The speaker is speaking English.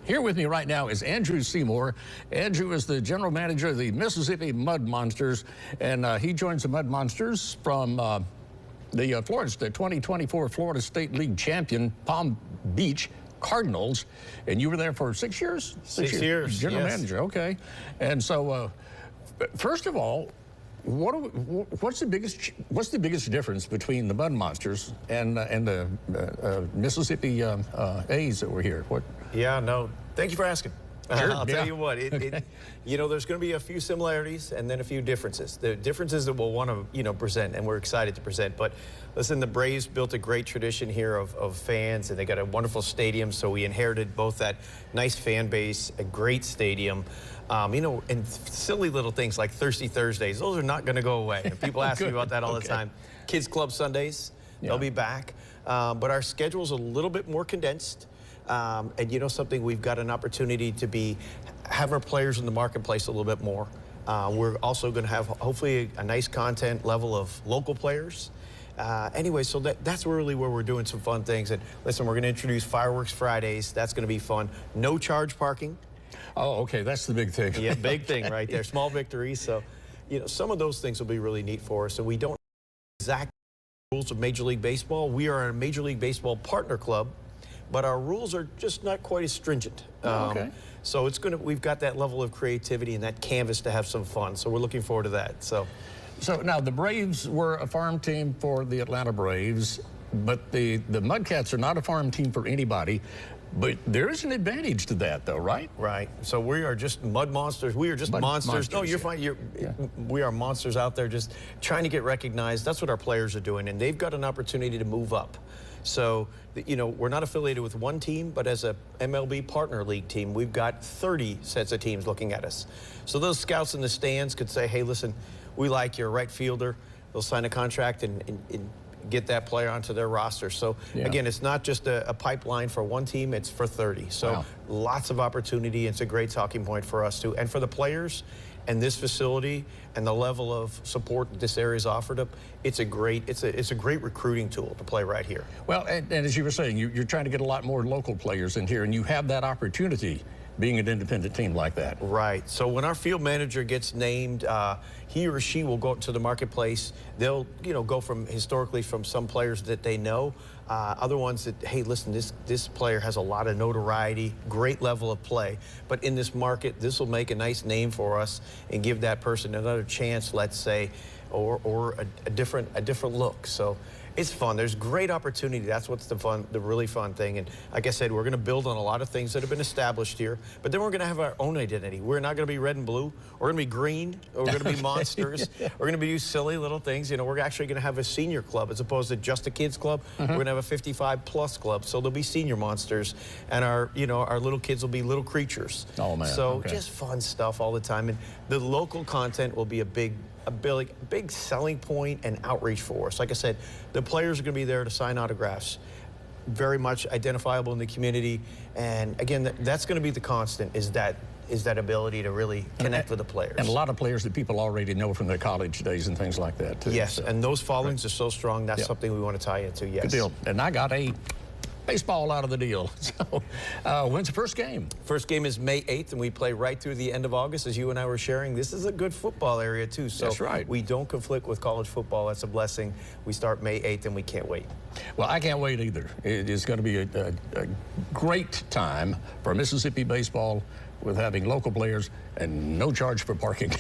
Here with me right now is Andrew Seymour. Andrew is the general manager of the Mississippi Mud Monsters, and he joins the Mud Monsters from the 2024 Florida State League champion, Palm Beach Cardinals. And you were there for 6 years? 6 years, General yes. manager, okay. And so, first of all, what's the biggest difference between the Mud Monsters and the Mississippi A's that were here? Yeah, no, thank you for asking. Sure, I'll tell you what, you know, there's going to be a few similarities and then a few differences. The differences that we'll want to, present, and we're excited to present. But listen, the Braves built a great tradition here of fans, and they got a wonderful stadium. So we inherited both that nice fan base, a great stadium, and silly little things like Thirsty Thursdays. Those are not going to go away. And people ask me about that all the time. Kids Club Sundays, they'll be back. But our schedule's a little bit more condensed. And you know something, we've got an opportunity to have our players in the marketplace a little bit more. We're also going to have hopefully a nice content level of local players. Anyway, so that's really where we're doing some fun things. And listen, we're going to introduce Fireworks Fridays. That's going to be fun. No charge parking. Oh, okay, that's the big thing. Yeah, big thing right there. Small victories. So, some of those things will be really neat for us. So we don't have exact rules of Major League Baseball. We are a Major League Baseball partner club, but our rules are just not quite as stringent. Okay. So we've got that level of creativity and that canvas to have some fun. So we're looking forward to that. So now the Braves were a farm team for the Atlanta Braves, but the Mudcats are not a farm team for anybody. But there is an advantage to that, though, right? Right. So we are just Mud Monsters. We are just monsters. No, you're fine. We are monsters out there just trying to get recognized. That's what our players are doing, and they've got an opportunity to move up. So, we're not affiliated with one team, but as a MLB partner league team, we've got 30 sets of teams looking at us. So those scouts in the stands could say, hey, listen, we like your right fielder. They'll sign a contract and get that player onto their roster. So again, it's not just a pipeline for one team, it's for 30. So lots of opportunity. It's a great talking point for us too. And for the players and this facility and the level of support this area is offered up, it's a great recruiting tool to play right here. Well, and as you were saying, you're trying to get a lot more local players in here, and you have that opportunity being an independent team like that. Right. So when our field manager gets named, he or she will go out to the marketplace. They'll, go historically from some players that they know, other ones that, hey, listen, this player has a lot of notoriety, great level of play, but in this market, this will make a nice name for us and give that person another chance, let's say, or a different look. So it's fun. There's great opportunity. That's what's the really fun thing. And like I said, we're going to build on a lot of things that have been established here, but then we're going to have our own identity. We're not going to be red and blue. We're going to be green. We're going to be monsters. We're going to do silly little things. We're actually going to have a senior club as opposed to just a kids club. We're going to have a 55+ club. So there'll be senior monsters, and our little kids will be little creatures. Oh man. So just fun stuff all the time. And the local content will be a big selling point and outreach for us. Like I said, the players are going to be there to sign autographs, very much identifiable in the community. And again, that's going to be the constant, is that ability to really connect with the players. And a lot of players that people already know from their college days and things like that, too. Yes, so. and those followings are so strong, that's something we want to tie into, yes. Good deal. And I got a baseball out of the deal. So when's the first game? First game is May 8th, and we play right through the end of August, as you and I were sharing. This is a good football area, too. So that's right. We don't conflict with college football. That's a blessing. We start May 8th, and we can't wait. Well, I can't wait either. It is going to be a great time for Mississippi baseball with having local players and no charge for parking.